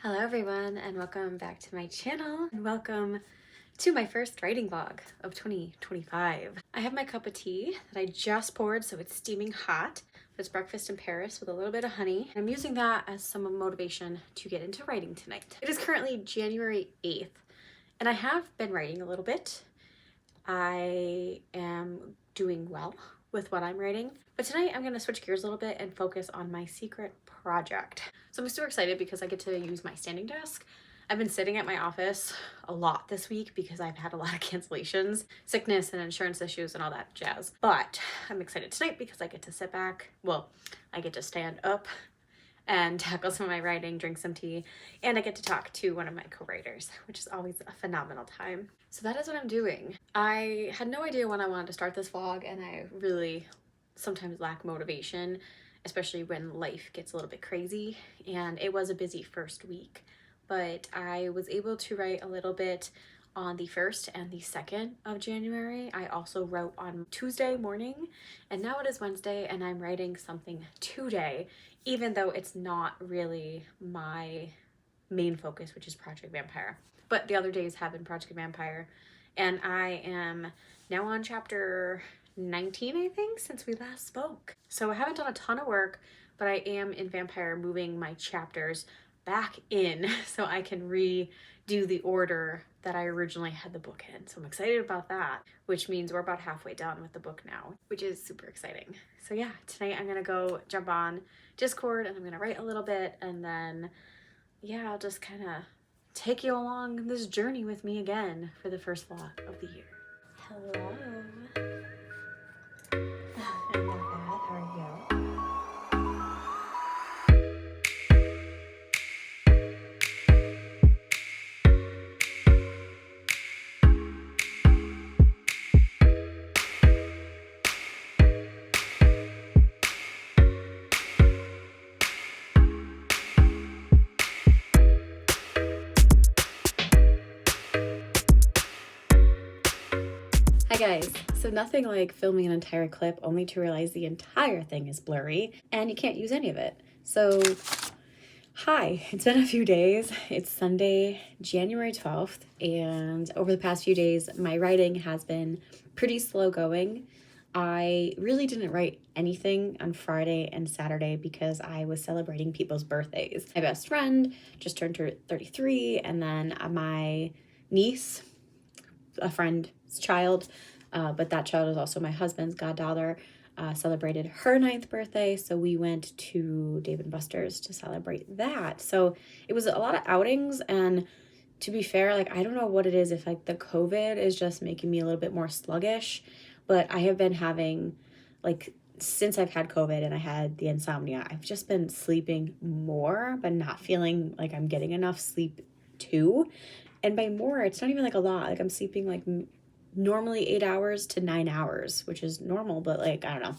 Hello everyone and welcome back to my channel and welcome to my first writing vlog of 2025. I have my cup of tea that I just poured so it's steaming hot. It's breakfast in Paris with a little bit of honey. I'm using that as some motivation to get into writing tonight. It is currently January 8th and I have been writing a little bit. I am doing well with what I'm writing, but tonight I'm going to switch gears a little bit and focus on my secret project. So I'm super excited because I get to use my standing desk. I've been sitting at my office a lot this week because I've had a lot of cancellations, sickness and insurance issues and all that jazz. But I'm excited tonight because I get to sit back. Well, I get to stand up and tackle some of my writing, drink some tea, and I get to talk to one of my co-writers, which is always a phenomenal time. So that is what I'm doing. I had no idea when I wanted to start this vlog, and I really sometimes lack motivation, especially when life gets a little bit crazy, and it was a busy first week, but I was able to write a little bit on the 1st and the 2nd of January. I also wrote on Tuesday morning, and now it is Wednesday and I'm writing something today, even though it's not really my main focus, which is Project Vampire. But the other days have been Project Vampire, and I am now on chapter 19, I think, since we last spoke. So I haven't done a ton of work, but I am in Vampire moving my chapters back in so I can redo the order that I originally had the book in. So I'm excited about that, which means we're about halfway done with the book now, which is super exciting. So yeah, tonight I'm gonna go jump on Discord and I'm gonna write a little bit, and then yeah, I'll just kind of take you along this journey with me again for the first vlog of the year. Hello. I'm not bad. How are you? Hi guys, so nothing like filming an entire clip only to realize the entire thing is blurry and you can't use any of it. So hi, it's been a few days. It's Sunday, January 12th, and over the past few days my writing has been pretty slow going. I really didn't write anything on Friday and Saturday because I was celebrating people's birthdays. My best friend just turned 33, and then my niece, a friend's child, but that child is also my husband's goddaughter, celebrated her 9th birthday. So we went to Dave & Buster's to celebrate that. So it was a lot of outings, and to be fair, like, I don't know what it is, if like the COVID is just making me a little bit more sluggish, but I have been having, like, since I've had COVID and I had the insomnia, I've just been sleeping more, but not feeling like I'm getting enough sleep too. And by more, it's not even like a lot. Like, I'm sleeping like normally 8 hours to 9 hours, which is normal, but like, I don't know.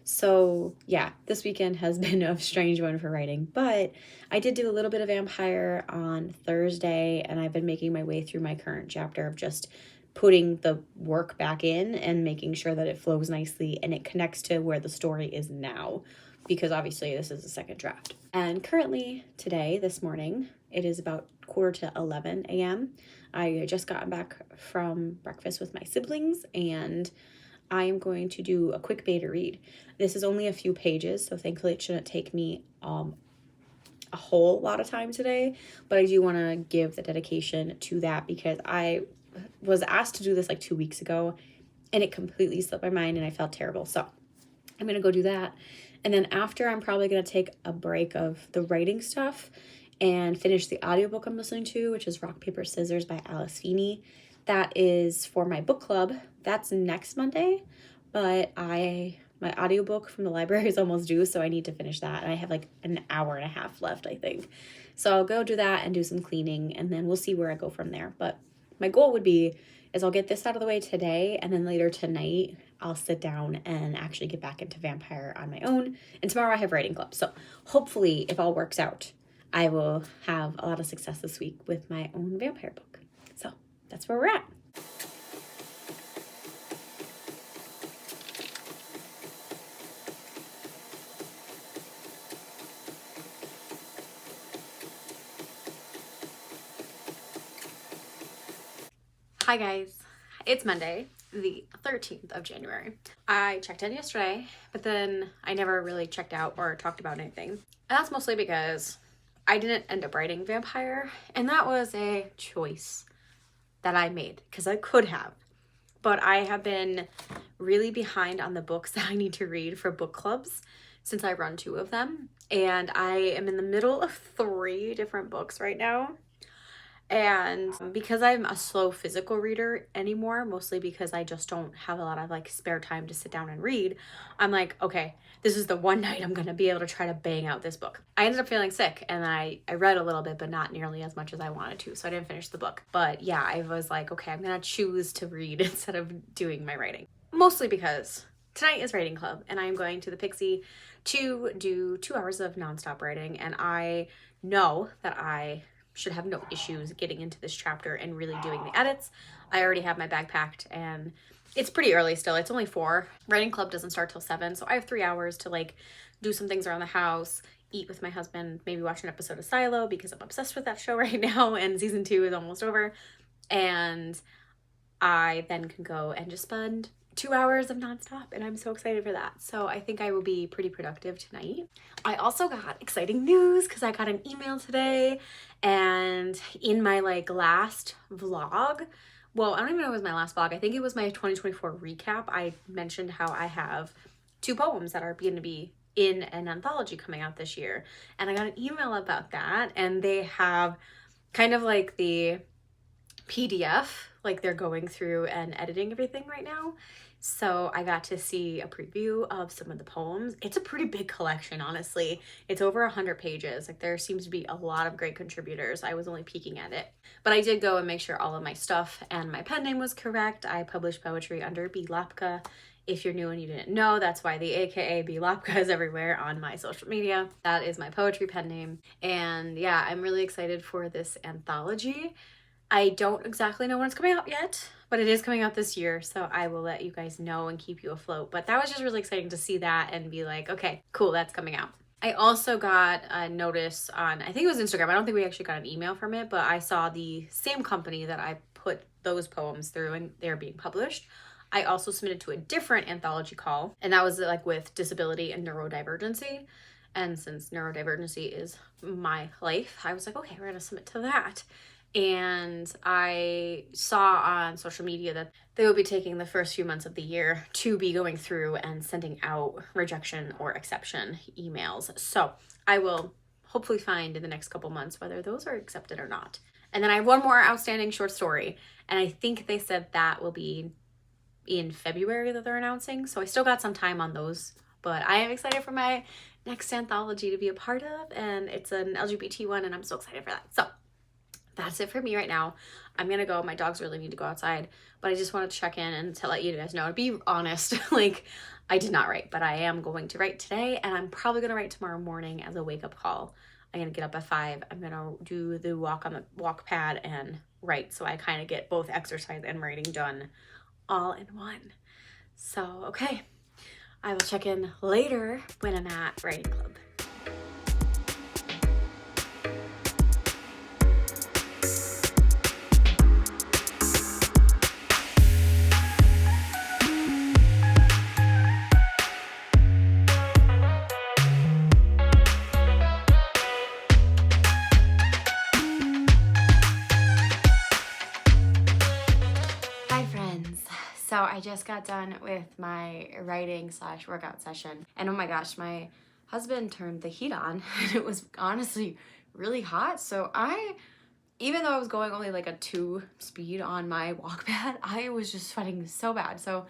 So yeah, this weekend has been a strange one for writing, but I did do a little bit of Vampire on Thursday, and I've been making my way through my current chapter of just putting the work back in and making sure that it flows nicely and it connects to where the story is now, because obviously this is the second draft. And currently today, this morning, it is about 10:45 a.m. I just gotten back from breakfast with my siblings, and I am going to do a quick beta read. This is only a few pages, so thankfully it shouldn't take me a whole lot of time today, but I do want to give the dedication to that because I was asked to do this like 2 weeks ago and it completely slipped my mind and I felt terrible. So I'm going to go do that. And then after, I'm probably going to take a break of the writing stuff and finish the audiobook I'm listening to, which is Rock, Paper, Scissors by Alice Feeney. That is for my book club. That's next Monday, but my audiobook from the library is almost due, so I need to finish that. And I have like an hour and a half left, I think. So I'll go do that and do some cleaning, and then we'll see where I go from there. But my goal would be is I'll get this out of the way today, and then later tonight I'll sit down and actually get back into Vampire on my own. And tomorrow I have writing club. So hopefully, if all works out, I will have a lot of success this week with my own vampire book. So that's where we're at. Hi guys, it's Monday, the 13th of January. I checked in yesterday, but then I never really checked out or talked about anything. And that's mostly because I didn't end up writing Vampire, and that was a choice that I made because I could have. But I have been really behind on the books that I need to read for book clubs since I run 2 of them. And I am in the middle of 3 different books right now. And because I'm a slow physical reader anymore, mostly because I just don't have a lot of like spare time to sit down and read, I'm like, okay, this is the one night I'm going to be able to try to bang out this book. I ended up feeling sick and I read a little bit, but not nearly as much as I wanted to. So I didn't finish the book. But yeah, I was like, okay, I'm going to choose to read instead of doing my writing. Mostly because tonight is writing club and I'm going to the Pixie to do 2 hours of nonstop writing. And I know that I should have no issues getting into this chapter and really doing the edits. I already have my bag packed and it's pretty early still. It's only 4. Writing club doesn't start till 7, so I have 3 hours to like do some things around the house, eat with my husband, maybe watch an episode of Silo because I'm obsessed with that show right now and season 2 is almost over. And I then can go and just spend 2 hours of nonstop, and I'm so excited for that. So I think I will be pretty productive tonight. I also got exciting news because I got an email today, and in my like last vlog, well, I don't even know if it was my last vlog. I think it was my 2024 recap. I mentioned how I have 2 poems that are going to be in an anthology coming out this year, and I got an email about that, and they have kind of like the PDF, like they're going through and editing everything right now. So I got to see a preview of some of the poems. It's a pretty big collection, honestly. It's over 100 pages. Like there seems to be a lot of great contributors. I was only peeking at it. But I did go and make sure all of my stuff and my pen name was correct. I published poetry under B. Lapka. If you're new and you didn't know, that's why the AKA B. Lapka is everywhere on my social media. That is my poetry pen name. And yeah, I'm really excited for this anthology. I don't exactly know when it's coming out yet, but it is coming out this year, so I will let you guys know and keep you afloat. But that was just really exciting to see that and be like, okay, cool, that's coming out. I also got a notice on, I think it was Instagram. I don't think we actually got an email from it, but I saw the same company that I put those poems through and they're being published. I also submitted to a different anthology call, and that was like with disability and neurodivergency. And since neurodivergency is my life, I was like, okay, we're gonna submit to that. And I saw on social media that they will be taking the first few months of the year to be going through and sending out rejection or exception emails. So I will hopefully find in the next couple months whether those are accepted or not. And then I have one more outstanding short story, and I think they said that will be in February that they're announcing. So I still got some time on those, but I am excited for my next anthology to be a part of, and it's an LGBT one, and I'm so excited for that. So that's it for me right now. I'm gonna go. My dogs really need to go outside, but I just wanted to check in and to let you guys know, to be honest, like I did not write, but I am going to write today, and I'm probably gonna write tomorrow morning as a wake-up call. I'm gonna get up at 5. I'm gonna do the walk on the walk pad and write, so I kind of get both exercise and writing done all in one. So okay, I will check in later when I'm at writing club. So I just got done with my writing / workout session, and oh my gosh, my husband turned the heat on and it was honestly really hot. So even though I was going only like a 2 speed on my walk pad, I was just sweating so bad. So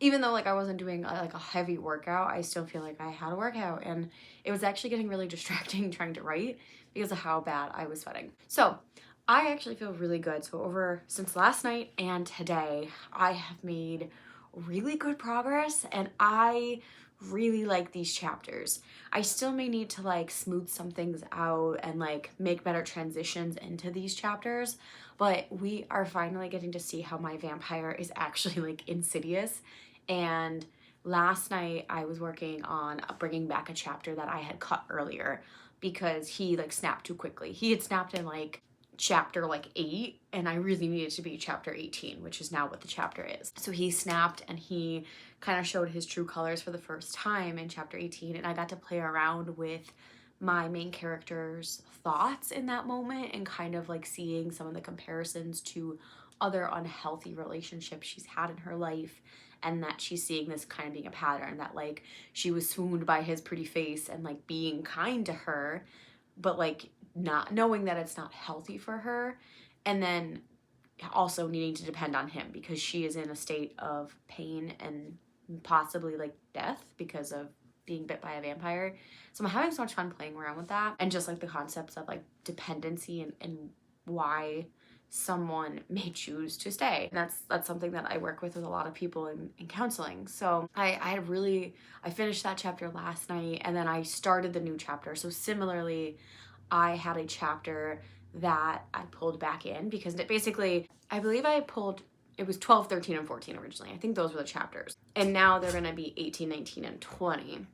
even though like I wasn't doing like a heavy workout, I still feel like I had a workout, and it was actually getting really distracting trying to write because of how bad I was sweating. So I actually feel really good. So since last night and today, I have made really good progress, and I really like these chapters. I still may need to like smooth some things out and like make better transitions into these chapters, but we are finally getting to see how my vampire is actually like insidious. And last night I was working on bringing back a chapter that I had cut earlier because he like snapped too quickly. He had snapped in like chapter like 8, and I really needed to be chapter 18, which is now what the chapter is. So he snapped and he kind of showed his true colors for the first time in chapter 18, and I got to play around with my main character's thoughts in that moment and kind of like seeing some of the comparisons to other unhealthy relationships she's had in her life, and that she's seeing this kind of being a pattern, that like she was swooned by his pretty face and like being kind to her, but like not knowing that it's not healthy for her, and then also needing to depend on him because she is in a state of pain and possibly like death because of being bit by a vampire. So I'm having so much fun playing around with that, and just like the concepts of like dependency and why someone may choose to stay. And that's something that I work with a lot of people in counseling. So I finished that chapter last night, and then I started the new chapter. So similarly, I had a chapter that I pulled back in because it basically, I believe it was 12, 13, and 14 originally. I think those were the chapters. And now they're going to be 18, 19, and 20.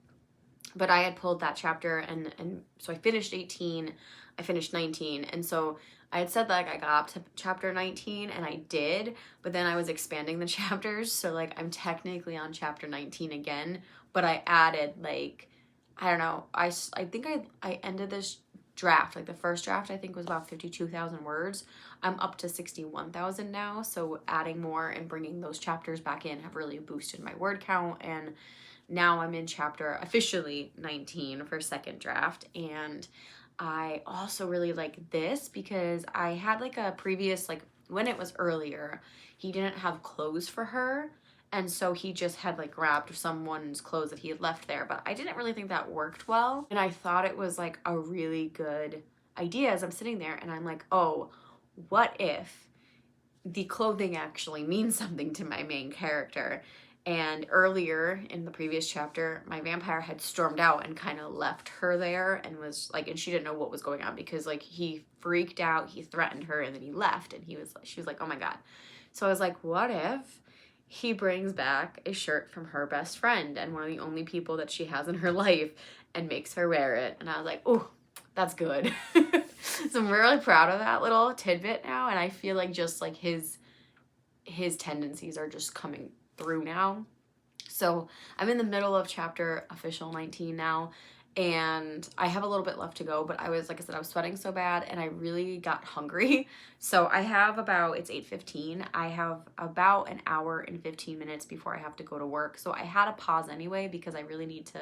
But I had pulled that chapter, and so I finished 18, I finished 19, and so I had said like I got up to chapter 19, and I did, but then I was expanding the chapters, so like I'm technically on chapter 19 again, but I added like, I don't know, I think I ended this draft, like the first draft I think was about 52,000 words. I'm up to 61,000 now, so adding more and bringing those chapters back in have really boosted my word count, and now I'm in chapter officially 19 for second draft. And I also really like this because I had like a previous, like when it was earlier, he didn't have clothes for her. And so he just had like grabbed someone's clothes that he had left there. But I didn't really think that worked well. And I thought it was like a really good idea as I'm sitting there, and I'm like, oh, what if the clothing actually means something to my main character? And earlier in the previous chapter, my vampire had stormed out and kind of left her there, and was like, and she didn't know what was going on because like he freaked out, he threatened her, and then he left, and she was like, oh my God. So I was like, what if he brings back a shirt from her best friend and one of the only people that she has in her life and makes her wear it? And I was like, oh, that's good. So I'm really proud of that little tidbit now, and I feel like just like his tendencies are just coming through now. So I'm in the middle of chapter official 19 now, and I have a little bit left to go, but I was, like I said, I was sweating so bad and I really got hungry. So I have it's 8:15. I have about an hour and 15 minutes before I have to go to work. So I had a pause anyway because I really need to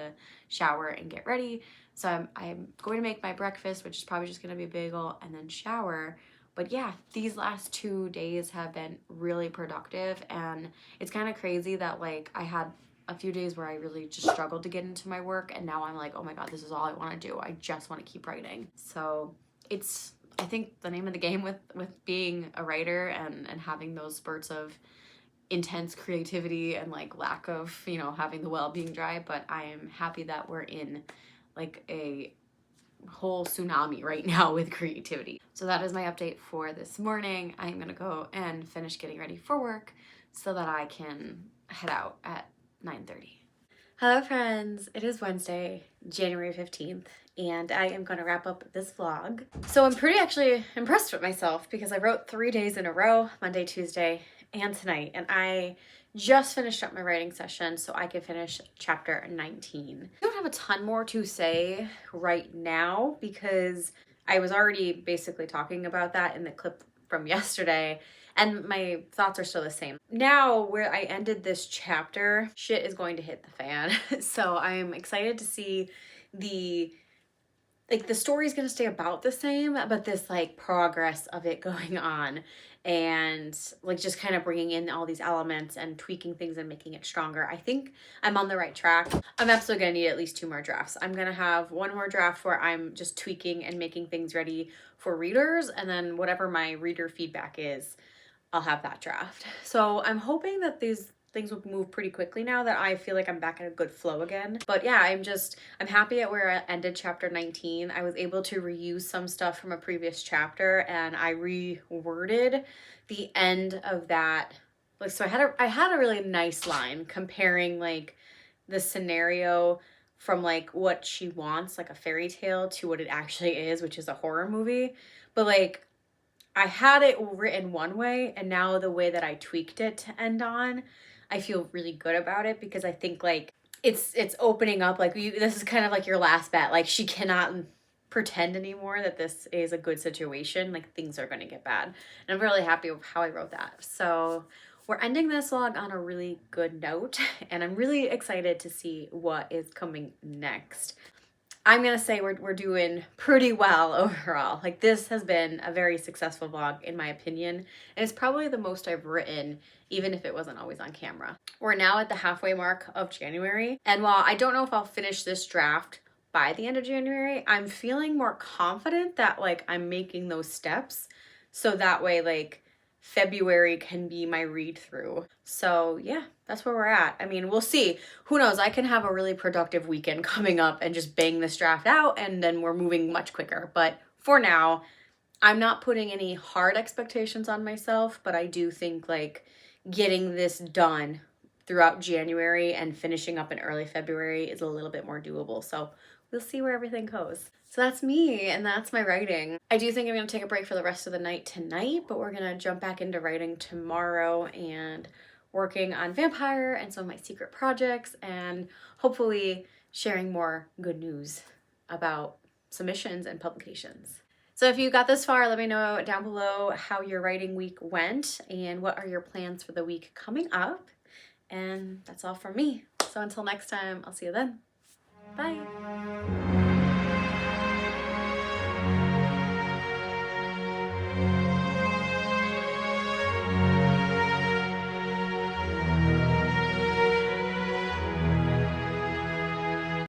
shower and get ready. So I'm going to make my breakfast, which is probably just going to be a bagel, and then shower. But yeah, these last 2 days have been really productive, and it's kind of crazy that like I had a few days where I really just struggled to get into my work, and now I'm like, oh my God, this is all I want to do. I just want to keep writing. So it's, I think, the name of the game with being a writer and having those spurts of intense creativity and like lack of, having the well being dry. But I am happy that we're in like a whole tsunami right now with creativity. So that is my update for this morning. I'm gonna go and finish getting ready for work so that I can head out at 9:30. Hello friends, it is Wednesday, January 15th, and I am going to wrap up this vlog. So I'm pretty actually impressed with myself because I wrote 3 days in a row, Monday, Tuesday, and tonight, and I just finished up my writing session so I could finish chapter 19. I don't have a ton more to say right now because I was already basically talking about that in the clip from yesterday, and my thoughts are still the same. Now, where I ended this chapter, shit is going to hit the fan. So I'm excited to see the story's gonna stay about the same, but this like progress of it going on, and like just kind of bringing in all these elements and tweaking things and making it stronger. I think I'm on the right track. I'm absolutely gonna need at least 2 more drafts. I'm gonna have 1 more draft where I'm just tweaking and making things ready for readers, and then whatever my reader feedback is, I'll have that draft. So I'm hoping that these things will move pretty quickly now that I feel like I'm back in a good flow again. But yeah, I'm happy at where I ended chapter 19. I was able to reuse some stuff from a previous chapter, and I reworded the end of that. Like, so I had a really nice line comparing like the scenario from like what she wants, like a fairy tale, to what it actually is, which is a horror movie. But like I had it written one way, and now the way that I tweaked it to end on, I feel really good about it, because I think like it's opening up, like this is kind of like your last bet. Like she cannot pretend anymore that this is a good situation. Like things are going to get bad. And I'm really happy with how I wrote that. So we're ending this vlog on a really good note, and I'm really excited to see what is coming next. I'm gonna say we're doing pretty well overall. Like this has been a very successful vlog in my opinion, and it's probably the most I've written, even if it wasn't always on camera. We're now at the halfway mark of January, and while I don't know if I'll finish this draft by the end of January, I'm feeling more confident that like I'm making those steps, so that way like February can be my read through. So yeah, that's where we're at. I mean, we'll see. Who knows? I can have a really productive weekend coming up and just bang this draft out, and then we're moving much quicker. But for now, I'm not putting any hard expectations on myself, but I do think like getting this done throughout January and finishing up in early February is a little bit more doable. So we'll see where everything goes. So that's me, and that's my writing. I do think I'm gonna take a break for the rest of the night tonight, but we're gonna jump back into writing tomorrow and working on Vampire and some of my secret projects, and hopefully sharing more good news about submissions and publications. So if you got this far, let me know down below how your writing week went and what are your plans for the week coming up. And that's all from me. So until next time, I'll see you then. Bye.